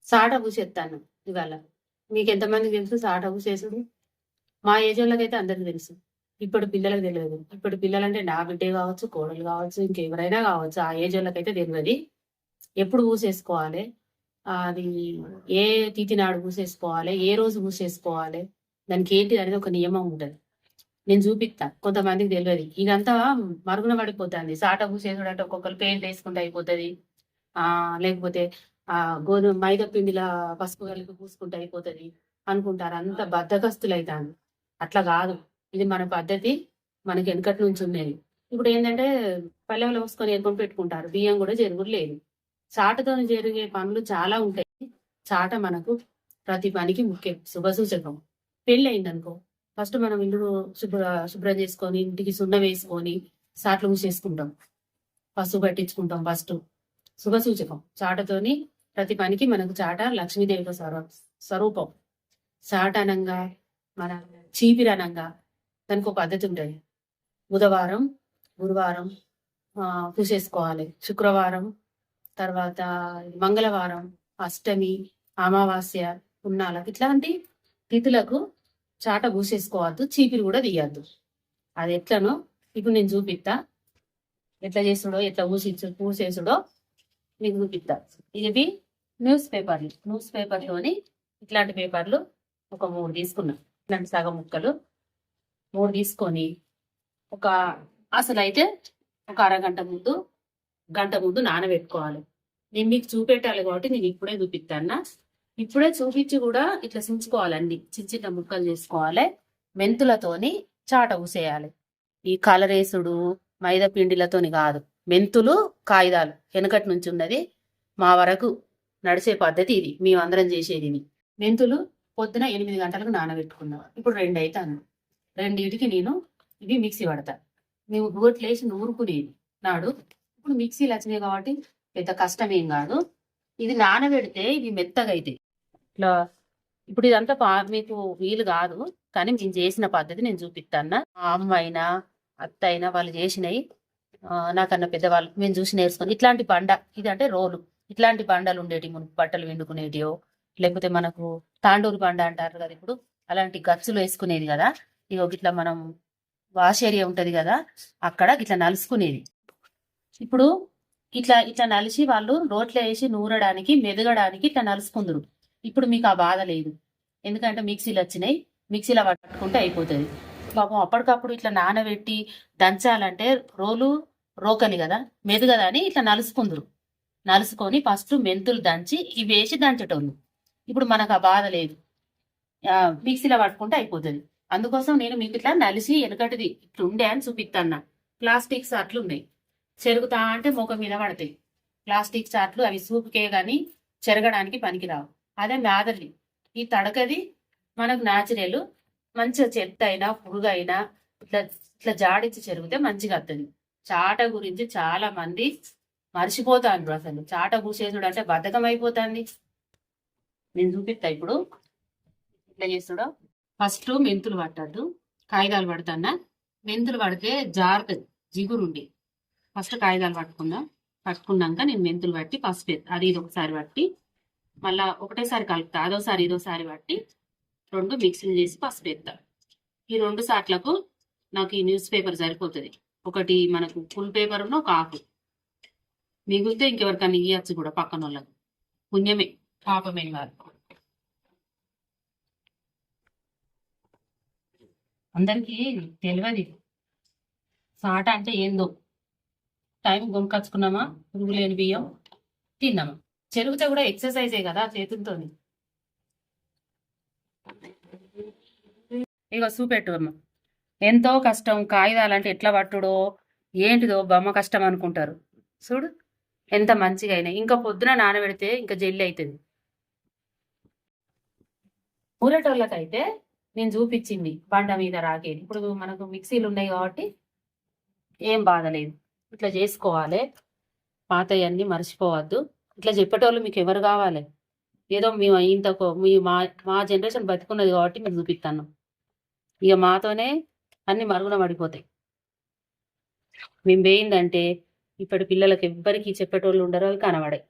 సాట పూసేస్తాను ఇవాళ. మీకు ఎంతమందికి తెలుసు సాట పూసేసుడు? మా ఏజ్ వాళ్ళకైతే అందరికి తెలుసు. ఇప్పుడు పిల్లలకు తెలియదు. ఇప్పుడు పిల్లలంటే నా బిడ్డే కావచ్చు, కోడలు కావచ్చు, ఇంకెవరైనా కావచ్చు. ఆ ఏజ్ వాళ్ళకైతే తెలియదు ఎప్పుడు పూసేసుకోవాలి, అది ఏ తిథి నాడు పూసేసుకోవాలి, ఏ రోజు పూసేసుకోవాలి, దానికి ఏంటి అనేది ఒక నియమం ఉంటుంది. నేను చూపిస్తా, కొంతమందికి తెలియదు. ఇదంతా మరుగున పడిపోతుంది. సాట పూసేసుడు అంటే ఒక్కొక్కరు పెయింట్ వేసుకుంటే అయిపోతుంది, లేకపోతే గోధుమ మైదా పిండిలా పసుపు కలిపి పూసుకుంటే అయిపోతుంది అనుకుంటారు. అంత బద్దకస్తులు అవుతాను. అట్లా కాదు, ఇది మన పద్ధతి, మనకి వెనకటి నుంచి ఉండేది. ఇప్పుడు ఏంటంటే పల్లెంలో పోసుకొని ఎరుకొని పెట్టుకుంటారు, బియ్యం కూడా జరుగుడు లేదు. చాటతో జరిగే పనులు చాలా ఉంటాయి. చాట మనకు ప్రతి పనికి ముఖ్యం, శుభసూచకం. పెళ్ళి అయిందనుకో, ఫస్ట్ మనం ఇల్లు శుభ్రం చేసుకొని ఇంటికి సున్నం వేసుకొని సాట్లు మూసేసుకుంటాం, పసుపు పట్టించుకుంటాం. ఫస్ట్ శుభసూచకం. చాటతోని ప్రతి పనికి మనకు చాట లక్ష్మీదేవి స్వరూపం. చాట అనంగా మన చీపిరనంగా దానికి ఒక పద్ధతి ఉంటుంది. బుధవారం, గురువారం పూసేసుకోవాలి, శుక్రవారం, తర్వాత మంగళవారం, అష్టమి, అమావాస్య, పున్నాలకు ఇట్లాంటి తిథులకు చాట పూసేసుకోవద్దు, చీపిరి కూడా తీయద్దు. అది ఎట్లనో ఇప్పుడు నేను చూపిస్తా. ఎట్లా చేసుడో, ఎట్లా పూసేసుడో మీకు చూపిస్తా. ఇది న్యూస్ పేపర్లోని ఇట్లాంటి పేపర్లు ఒక 3 తీసుకున్నా. ఇట్లాంటి సగం ముక్కలు 3 తీసుకొని అసలు అయితే ఒక అరగంట ముందు, గంట ముందు నానబెట్టుకోవాలి. నేను మీకు చూపెట్టాలి కాబట్టి నేను ఇప్పుడే చూపిస్తాను. ఇప్పుడే చూపించి కూడా ఇట్లా సించుకోవాలి, అన్ని చిన్న చిన్న ముక్కలు చేసుకోవాలి. మెంతులతోని చాట ఊసేయాలి. ఈ కలరేసుడు మైదా పిండిలతోని కాదు, మెంతులు కాగితాలు వెనకటి నుంచి ఉన్నది, మా వరకు నడిచే పద్ధతి ఇది, మేమందరం చేసేది. మెంతులు పొద్దున 8 గంటలకు నానబెట్టుకున్నాం. ఇప్పుడు 2 అవుతాను. 2టికి నేను ఇవి మిక్సీ పడతా. మేము గోట్లేసి నూరుకునేది నాడు. ఇప్పుడు మిక్సీలు వచ్చినాయి కాబట్టి పెద్ద కష్టమేం కాదు. ఇది నానబెడితే ఇవి మెత్తగా అవుతాయి. ఇట్లా ఇప్పుడు ఇదంతా మీకు వీలు కాదు, కానీ నేను చేసిన పద్ధతి నేను చూపిస్తాను. అమ్మ అయినా అత్త అయినా వాళ్ళు చేసినవి, నాకన్నా పెద్దవాళ్ళు మేము చూసి నేర్చుకొని. ఇట్లాంటి బండ, ఇది అంటే రోలు, ఇట్లాంటి బండలు ఉండేటి, మనకు బట్టలు విండుకునేటియో, లేకపోతే మనకు తాండూరు బండ అంటారు కదా ఇప్పుడు, అలాంటి గచ్చులు వేసుకునేది కదా. ఇగో ఇట్లా మనం వాష్ ఏరియా ఉంటది కదా, అక్కడ ఇట్లా నలుసుకునేది. ఇప్పుడు ఇట్లా ఇట్లా నలిసి వాళ్ళు రోట్లో వేసి నూరడానికి, మెదగడానికి ఇట్లా నలుసుకుందరు. ఇప్పుడు మీకు ఆ బాధ లేదు, ఎందుకంటే మిక్సీలు వచ్చినాయి, మిక్సీలో పట్టుకుంటే అయిపోతుంది. పాపం అప్పటికప్పుడు ఇట్లా నానబెట్టి దంచాలంటే రోకలి కదా, మెదగదని ఇట్లా నలుసుకుందరు. నలుసుకొని ఫస్ట్ మెంతులు దంచి ఇవి వేసి దంచటోళ్ళు. ఇప్పుడు మనకు ఆ బాధ లేదు, మిక్సీలో పట్టుకుంటే అయిపోతుంది. అందుకోసం నేను మీకు ఇట్లా నలిసి వెనకటిది ఇట్లా ఉండే అని చూపిస్తాను. ప్లాస్టిక్ సాట్లు ఉన్నాయి, చెరుగుతా అంటే ముఖం మీద పడతాయి. ప్లాస్టిక్ చాట్లు అవి సూపుకే గాని చెరగడానికి పనికిరావు. అదే మేదలి, ఈ తడకది మనకు న్యాచురల్, మంచిగా చెత్త అయినా పురుగు అయినా ఇట్లా ఇట్లా జాడించి చెరిగితే మంచిగా వస్తుంది. చాట గురించి చాలా మంది మర్చిపోతాను. అసలు చాట పూసేసుడు అంటే బద్ధకం అయిపోతుంది. నేను చూపిస్తా ఇప్పుడు ఇట్లా చేస్తుడో. ఫస్ట్ మెంతులు పట్టద్దు, కాగితాలు పడతానా. మెంతులు పడితే జారుతుంది, జిగురుండి. ఫస్ట్ కాగితాలు పట్టుకున్నాక నేను మెంతులు పట్టి పసుపు అది ఇది ఒకసారి పట్టి మళ్ళా ఒకటేసారి కలుపుతా, అదోసారి ఇదోసారి పట్టి 2 మిక్సీలు చేసి పసుపు ఎత్తా. ఈ 2 సాట్లకు నాకు ఈ న్యూస్ పేపర్ సరిపోతుంది. ఒకటి మనకు ఫుల్ పేపర్ ఉన్న ఒక ఆకు మిగిలితే ఇంకెవరికన్నా ఇవ్వచ్చు కూడా, పక్కన వాళ్ళకు. పుణ్యమే, పాపమేం కాదు. అందరికీ తెలియదు సాట అంటే ఏందో. టైం కొనుకొచ్చుకున్నామా, పురుగు లేని బియ్యం తిన్నామా. చెరుగుతే కూడా ఎక్సర్సైజే కదా చేతులతో. ఇక చూపెట్టు అమ్మ, ఎంతో కష్టం. కాగితాలంటే ఎట్లా పట్టుడో ఏంటిదో బొమ్మ కష్టం అనుకుంటారు. చూడు ఎంత మంచిగా అయినాయి. ఇంకా పొద్దున నానబెడితే ఇంకా జల్లి అవుతుంది. ఊరేటోళ్ళకైతే నేను చూపించింది బండ మీద రాకేది. ఇప్పుడు మనకు మిక్సీలు ఉన్నాయి కాబట్టి ఏం బాధ లేదు, ఇట్లా చేసుకోవాలి. పాతయన్నీ మర్చిపోవద్దు. ఇట్లా చెప్పేటోళ్ళు మీకు ఎవరు కావాలి? ఏదో మేము మా జనరేషన్ బతుకున్నది కాబట్టి మేము చూపిస్తాను. ఇక మాతోనే అన్ని మరుగున పడిపోతాయి. మేము పోయిందంటే ఇప్పటి పిల్లలకి ఎవ్వరికి చెప్పేటోళ్ళు ఉండరు, అవి కనబడాయి.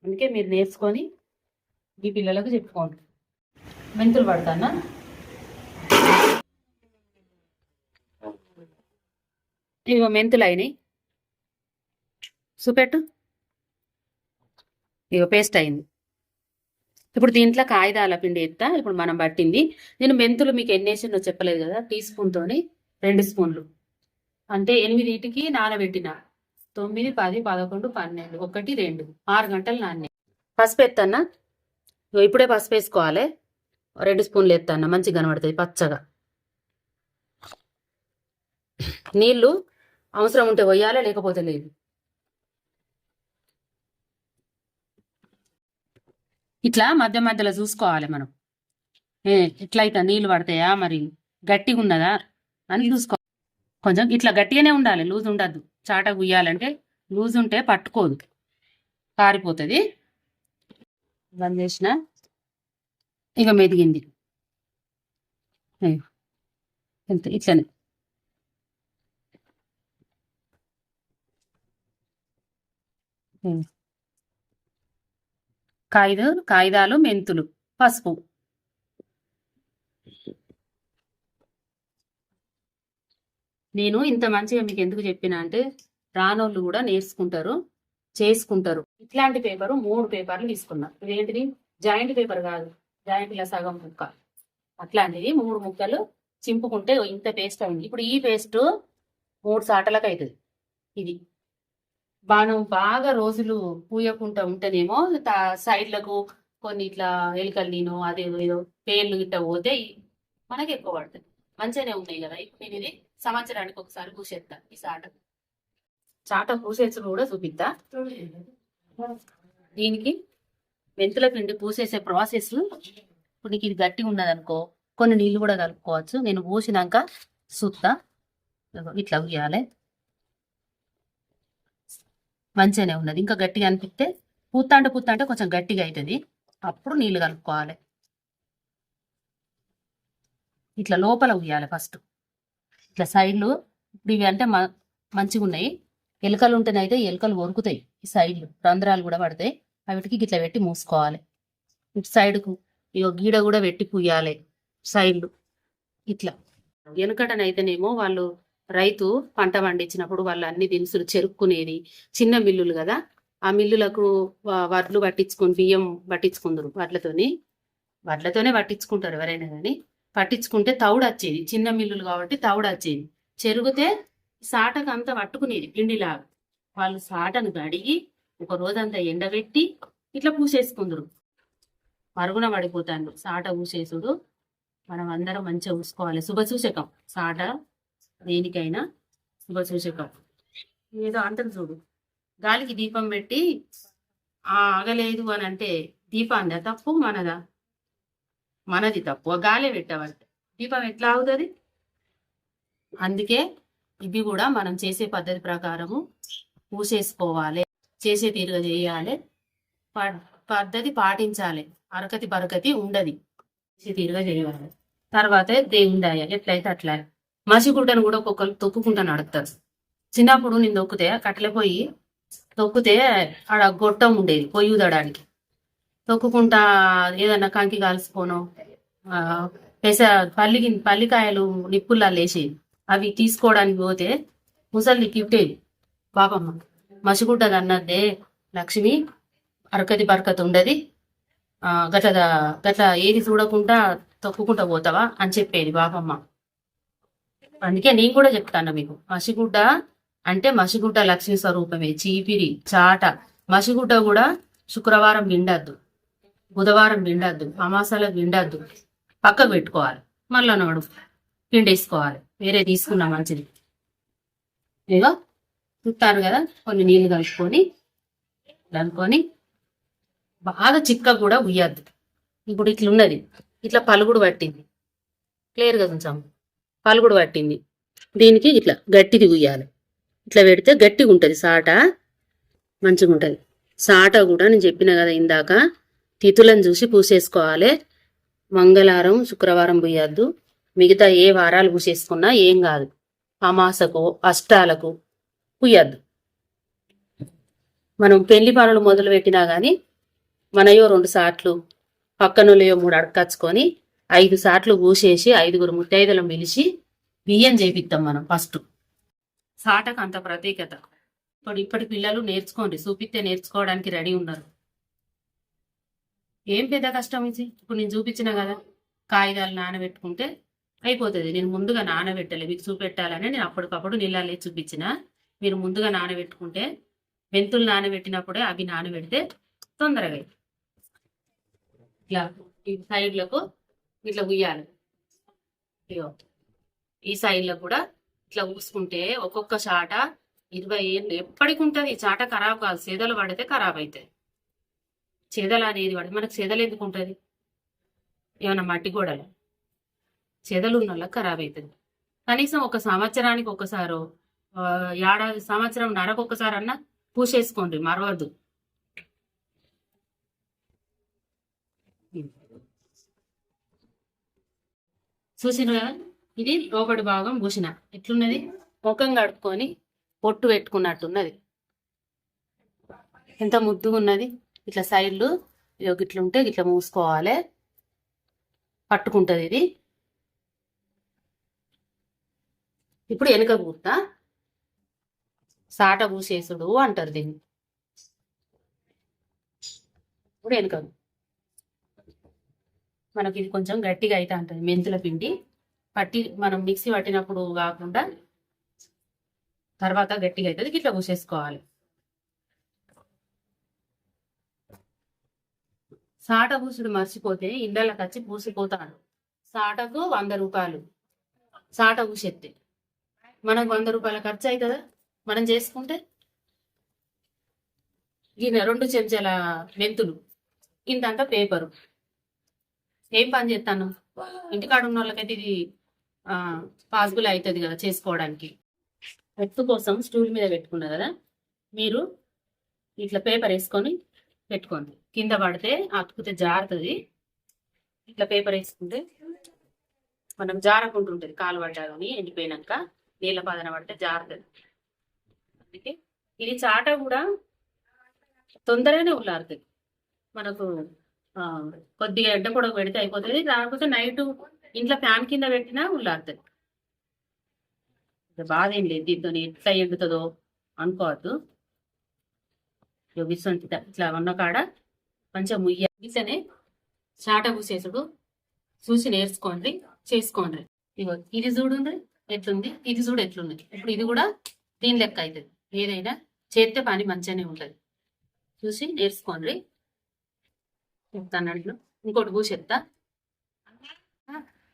అందుకే మీరు నేర్చుకొని ఈ పిల్లలకు చెప్పుకోండి. మెంతులు పడతానా, ఇగో మెంతులు అయినాయి, చూపెట్టు. ఇగో పేస్ట్ అయింది. ఇప్పుడు దీంట్లో కాగితాల పిండి ఎత్తా. ఇప్పుడు మనం పట్టింది. నేను మెంతులు మీకు ఎన్ని వేసిందో చెప్పలేదు కదా, టీ స్పూన్తోని 2 స్పూన్లు అంటే 8కి నానబెట్టిన. 9, 10, 11, 12, 1, 2, 6 గంటలు నాన్నే. పసుపు ఎత్తన్నా, ఇప్పుడే పసుపు వేసుకోవాలి. 2 స్పూన్లు ఎత్తన్నా, మంచిగా కనబడుతుంది పచ్చగా. నీళ్లు అవసరం ఉంటే పోయాలి, లేకపోతే లేదు. ఇట్లా మధ్య మధ్యలో చూసుకోవాలి మనం. ఇట్లయితే నీళ్లు పడతాయా, మరి గట్టిగా ఉన్నదా అని చూసుకోవాలి. కొంచెం ఇట్లా గట్టిగానే ఉండాలి, లూజ్ ఉండద్దు. చాట గుయ్యాలంటే లూజ్ ఉంటే పట్టుకోదు, కారిపోతుంది. బంద్ చేసిన, ఇక మెదిగింది. ఇట్లనే కాగితాలు, మెంతులు, పసుపు. నేను ఇంత మంచిగా మీకు ఎందుకు చెప్పినా అంటే రానోళ్ళు కూడా నేర్చుకుంటారు, చేసుకుంటారు. ఇట్లాంటి పేపరు 3 పేపర్లు తీసుకున్నా. ఇదేంటిది, జాయింట్ పేపర్ కాదు, జాయింట్ల సగం ముక్క. అట్లాంటిది 3 ముక్కలు చింపుకుంటే ఇంత పేస్ట్ అయింది. ఇప్పుడు ఈ పేస్ట్ 3 సాటలకు అవుతుంది. ఇది మనం బాగా రోజులు పూయకుండా ఉంటేనేమో సైడ్లకు కొన్ని ఇట్లా ఎలుకలు నేను అదే ఏదో పేర్లు గిట్ట పోతే మనకి ఎక్కువ పడుతుంది. మంచిగానే ఉన్నాయి కదా. ఇప్పుడు నేను ఇది సంవత్సరానికి ఒకసారి పూసేస్తా. ఈ చాట పూసేసుడు కూడా చూపిస్తా. దీనికి మెంతుల పిండి పూసేసే ప్రాసెస్. ఇప్పుడు నీకు ఇది గట్టిగా ఉన్నదనుకో, కొన్ని నీళ్ళు కూడా కలుపుకోవచ్చు. నేను పూసినాక సుత్తా ఇట్లా ఉయ్యాలి. మంచిగానే ఉన్నది. ఇంకా గట్టిగా అనిపిస్తే పూత్తా అంటే కొంచెం గట్టిగా అవుతుంది. అప్పుడు నీళ్ళు కలుపుకోవాలి. ఇట్లా లోపల ఉయ్యాలి ఫస్ట్. ఇట్లా సైడ్లు ఇప్పుడు ఇవి అంటే మంచిగా ఉన్నాయి. ఎలుకలు ఉంటేనైతే ఎలుకలు వరుకుతాయి. ఈ సైడ్లు రంధ్రాలు కూడా పడతాయి. వాటికి ఇట్లా పెట్టి మూసుకోవాలి. ఇటు సైడ్కు ఇక గీడ కూడా పెట్టి పుయ్యాలి సైడ్లు. ఇట్లా వెనుకటనైతేనేమో వాళ్ళు రైతు పంట పండించినప్పుడు వాళ్ళు అన్ని దినుసులు చెరుక్కునేది. చిన్న మిల్లులు కదా, ఆ మిల్లులకు వడ్లు పట్టించుకొని బియ్యం పట్టించుకుందరు. వడ్లతోనే పట్టించుకుంటారు ఎవరైనా కానీ. పట్టించుకుంటే తౌడు వచ్చేది. చిన్న మిల్లులు కాబట్టి తౌడు వచ్చేది. చెరుగితే సాటకు అంతా పట్టుకునేది పిండిలాగా. వాళ్ళు సాటను కడిగి ఒక రోజంతా ఎండబెట్టి ఇట్లా పూసేసుకుందరు. మరుగున పడిపోతాను సాట పూసేసుడు. మనం అందరం మంచిగా చూసుకోవాలి. శుభసూచకం సాట, దేనికైనా శుభసూచకం. ఏదో అంటారు చూడు, గాలికి దీపం పెట్టి ఆగలేదు అని అంటే దీపాందా తప్పు, మనదా? మనది తప్పు. గాలే పెట్టావంటే దీపం ఎట్లా ఆగుతుంది? అందుకే ఇవి కూడా మనం చేసే పద్ధతి ప్రకారము పూసేసుకోవాలి. చేసే తీరుగా చేయాలి, పద్ధతి పాటించాలి. అరకతి బరకతి ఉండదు. చేసే తీరుగా చేయాలి. తర్వాత దేవుండాయ ఎట్లయితే అట్లా. మసిగుడ్డను కూడా ఒక్కొక్కరు తొక్కుకుంటా నడుపుతారు. చిన్నప్పుడు నేను తొక్కితే ఆడ గొట్టం ఉండేది పొయ్యి ఉదడానికి. తొక్కుకుంటా ఏదన్నా కంకి కాల్చుకోను, పల్లికాయలు నిప్పుల్లా లేచి అవి తీసుకోవడానికి పోతే ముసలి కిట్టేది. పాపమ్మ మసిగుడ్డది అన్నదే లక్ష్మి, అరకతి బరకతి ఉండది, గట్ల ఏది చూడకుండా తొక్కుకుంటా పోతావా అని చెప్పేది పాపమ్మ. అందుకే నేను కూడా చెప్తాను మీకు, మసిగుడ్డ అంటే మసిగుడ్డ లక్ష్మీ స్వరూపమే. చీపిరి, చాట, మసిగుడ్డ కూడా శుక్రవారం విండద్దు, బుధవారం విండద్దు, అమాసాలకు విండద్దు. పక్కకు పెట్టుకోవాలి. మళ్ళా నాడు పిండేసుకోవాలి. వేరే తీసుకున్నా మంచిది. ఇగో చూస్తారు కదా, కొన్ని నీళ్ళు కలుపుకొని బాగా చిక్క కూడా ఉయ్యద్దు. ఇప్పుడు ఇట్లున్నది, ఇట్లా పలుగుడు పట్టింది. క్లియర్గా కొంచెం పలుగుడు పట్టింది. దీనికి ఇట్లా గట్టిది ఉయ్యాలి. ఇట్లా పెడితే గట్టిగా ఉంటుంది సాట, మంచిగా ఉంటుంది. సాట కూడా నేను చెప్పిన కదా ఇందాక, తిథులను చూసి పూసేసుకోవాలి. మంగళవారం, శుక్రవారం పూయద్దు. మిగతా ఏ వారాలు పూసేసుకున్నా ఏం కాదు. అమాసకు, అష్టాలకు పూయద్దు. మనం పెళ్లి పనులు మొదలు పెట్టినా కానీ మనయో 2 సార్లు పక్కనోళ్ళయో 3 అడకచ్చుకొని 5 సార్లు పూసేసి 5గురు ముత్తైదులను పిలిచి బియ్యం చేపిస్తాం మనం ఫస్ట్. సాటకు అంత ప్రత్యేకత. ఇప్పటి పిల్లలు నేర్చుకోండి, చూపిస్తే నేర్చుకోవడానికి రెడీ ఉన్నారు. ఏం పెద్ద కష్టం ఇది. ఇప్పుడు నేను చూపించిన కదా, కాగితాలు నానబెట్టుకుంటే అయిపోతుంది. నేను ముందుగా నానబెట్టాలి, మీకు చూపెట్టాలని నేను అప్పటికప్పుడు నీళ్ళలో చూపించిన. మీరు ముందుగా నానబెట్టుకుంటే, మెంతులు నానబెట్టినప్పుడే అవి నానబెడితే తొందరగా ఇట్లా ఈ సైడ్లకు ఇట్లా ఉయ్యాలి. ఇగో ఈ సైడ్లో కూడా ఇట్లా ఊసుకుంటే ఒక్కొక్క చాట 20 ఏళ్ళు ఎప్పటికి ఉంటుంది. చాట ఖరాబ్ కాదు, చెదలు పడితే ఖరాబ్ అవుతాయి. చెదలు అనేది పడి మనకు చెదలు ఎందుకు ఉంటుంది? ఏమన్నా మట్టి గోడలు చెదలు ఉన్న వాళ్ళకి ఖరాబ్ అవుతుంది. కనీసం ఒక సంవత్సరానికి ఒకసారో ఏడాది సంవత్సరం నరకు ఒకసారి అన్నా పూసేసుకోండి, మరవద్దు. చూసిన కదా, ఇది లోపటి భాగం పూసిన ఎట్లున్నది, ముఖం కడుక్కొని పొట్టు పెట్టుకున్నట్టున్నది. ఎంత ముద్దుగా ఉన్నది. ఇట్లా సైడ్లు ఇట్లుంటే ఇట్లా మూసుకోవాలి, పట్టుకుంటుంది ఇది. ఇప్పుడు వెనుక పూత సాట పూసేసుడు అంటారు దీన్ని. ఇప్పుడు వెనుక మనకి ఇది కొంచెం గట్టిగా అయితే ఉంటుంది. మెంతుల పిండి పట్టి మనం మిక్సీ పట్టినప్పుడు కాకుండా తర్వాత గట్టిగా అవుతుంది. ఇట్లా పూసేసుకోవాలి. సాట పూసుడు మర్చిపోతే ఇళ్ళకి వచ్చి పూసిపోతాడు. సాటకు 100 రూపాయలు సాట పూసేస్తే మనకు 100 రూపాయల ఖర్చు అవుతుందా మనం చేసుకుంటే? గిన్నె 2 చెంచాల మెంతులు, ఇంతంత పేపరు. ఏం పని చేస్తాను? ఇంటికాడ ఉన్న వాళ్ళకైతే ఇది పాసిబుల్ అవుతుంది కదా చేసుకోవడానికి. ఎత్తు కోసం స్టూల్ మీద పెట్టుకున్నా కదా, మీరు ఇట్లా పేపర్ వేసుకొని పెట్టుకోండి. కింద పడితే అతుకుతే జారుతుంది. ఇట్లా పేపర్ వేసుకుంటే మనం జారకుంటుంటుంది. కాలు పడ్డా కానీ ఎండిపోయినాక నీళ్ళ పదన పడితే జారుతుంది. అందుకే ఇది చాట కూడా తొందరగానే ఉల్లారుతుంది. మనకు కొద్దిగా ఎండ పొడవు పెడితే అయిపోతుంది. రాకపోతే నైట్ ఇంట్లో ఫ్యాన్ కింద పెట్టినా ఉల్లారుతుంది. బాధ ఏం లేదు. దీంతో ఎట్లా ఎండుతుందో అనుకోవద్దు. ఇట్లా ఉన్న కాడ మంచిగా ముయ్య ఇట్లనే చాట పూసేసుడు చూసి నేర్చుకోండి, చేసుకోండి. ఇగో ఇది చూడండి ఎట్లుంది, ఇది చూడు ఎట్లుంది. ఇప్పుడు ఇది కూడా దీని లెక్క అవుతుంది. ఏదైనా చేస్తే పని మంచిగానే ఉంటుంది. చూసి నేర్చుకోండి. చెప్తాను ఇంకోటి పూసేస్తా.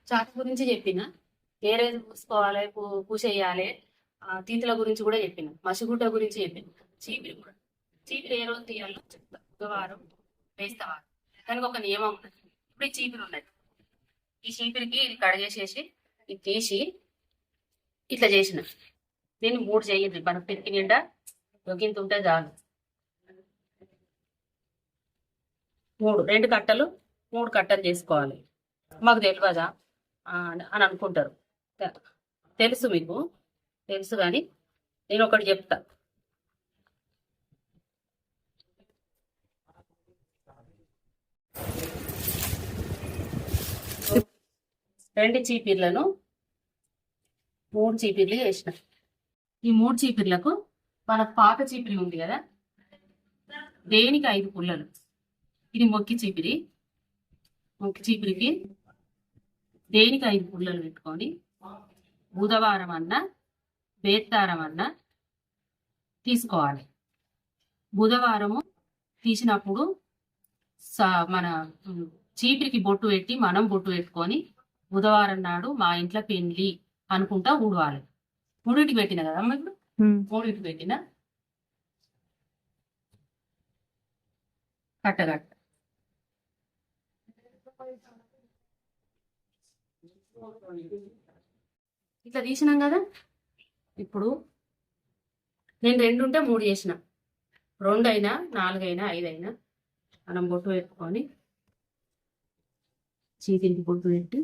చాట గురించి చెప్పిన, ఏ రోజు పూసుకోవాలి, పూసేయాలి. తీతుల గురించి కూడా చెప్పిన, మసిగుడ్డ గురించి చెప్పిన, చీపిరి కూడా. చీపిరి ఏ రోజు తీయాలో చెప్తా. బుధవారం వేస్తావారు. దానికి ఒక నియమం ఉన్నది. ఇప్పుడు ఈ చీపిరి ఉన్నది, ఈ చీపిరికి ఇది కడిగేసేసి ఇది తీసి ఇట్లా చేసిన. నేను 3 చేయండి, మనకు పెరికి నిండా దొగ్గింత ఉంటే చాలు. 2 కట్టలు 3 కట్టలు చేసుకోవాలి. మాకు తెలియదా అని అనుకుంటారు. తెలుసు, మీకు తెలుసు, కానీ నేను ఒకటి చెప్తా. రెండు చీపిర్లను 3 చీపిర్లు వేసిన. ఈ 3 చీపిర్లకు మన పాత చీపిరి ఉంది కదా, దేనికి 5 పుల్లలు. ఇది మొక్కి చీపిరి. మొక్కి చీపిరికి దేనికి 5 పుల్లలు పెట్టుకొని బుధవారం అన్నా బేత్తారం అన్నా తీసుకోవాలి. బుధవారము తీసినప్పుడు మన చీపిరికి బొట్టు పెట్టి మనం బొట్టు పెట్టుకొని బుధవారం నాడు మా ఇంట్లో పెళ్లి అనుకుంటా ఊడవాలి. 3కి పెట్టిన కదా అమ్మ, ఇప్పుడు 3కి పెట్టిన కట్టగట్ట. ఇట్లా తీసినాం కదా. ఇప్పుడు నేను 2 ఉంటే 3 చేసిన, 2 అయినా 4 అయినా 5 అయినా మనం బొట్టు పెట్టుకొని చీతికి బొట్టు పెట్టి,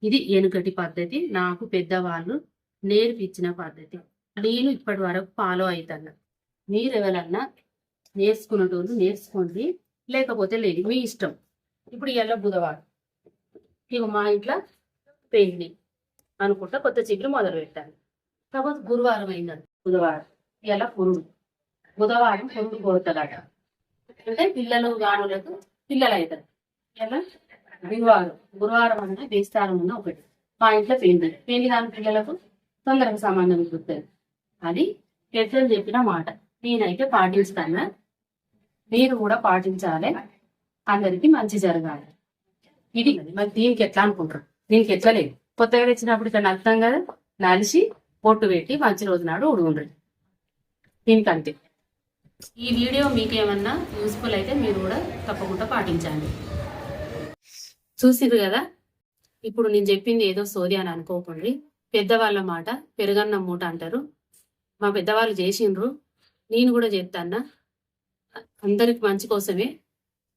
ఇది వెనుకటి పద్ధతి, నాకు పెద్దవాళ్ళు నేర్పించిన పద్ధతి. నేను ఇప్పటి వరకు ఫాలో అవుతాను. మీరు ఎవరన్నా నేర్చుకునేటోళ్ళు నేర్చుకోండి. లేకపోతే లేదు, మీ ఇష్టం. ఇప్పుడు ఇవాళ బుధవారం, ఇక మా ఇంట్లో పెళ్లి అనుకుంటా కొత్త చీపులు మొదలు పెట్టాను. కాకపోతే గురువారం అయింది, బుధవారం ఇలా పురుడు. బుధవారం పురుడు కొడతాడట, అంటే పిల్లలు గానులకు పిల్లలు అవుతారు. ఇలా గురువారం అంటే బేస్తారం ఉన్న ఒకటి. మా ఇంట్లో పెళ్లి కాని పిల్లలకు తొందరగా సంబంధం కుదురుతుంది. అది పెద్దలు చెప్పిన మాట, నేనైతే పాటిస్తాను, మీరు కూడా పాటించాలి, అందరికి మంచి జరగాలి. ఇది మరి దీనికి ఎట్లా అనుకుంటారు? దీనికి ఎట్లా లేదు, కొత్తగా తెచ్చినప్పుడు ఇక్కడ నలుతాం కదా, నలిసి పొట్టు పెట్టి మంచి రోజు నాడు ఉడుగుండ్రి. దీనికి అంతే. ఈ వీడియో మీకు ఏమన్నా యూస్ఫుల్ అయితే మీరు కూడా తప్పకుండా పాటించండి. చూసిరు కదా, ఇప్పుడు నేను చెప్పింది ఏదో సోది అని అనుకోకండి. పెద్దవాళ్ళ మాట పెరుగన్నం మూట అంటారు. మా పెద్దవాళ్ళు చేసిండ్రు, నేను కూడా చెప్తాన్నా. అందరికి మంచి కోసమే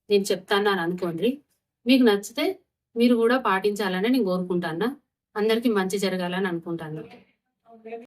నేను చెప్తాను అని అనుకోండి. మీకు నచ్చితే మీరు కూడా పాటించాలని నేను కోరుకుంటాను. అందరికి మంచి జరగాలని అనుకుంటాను.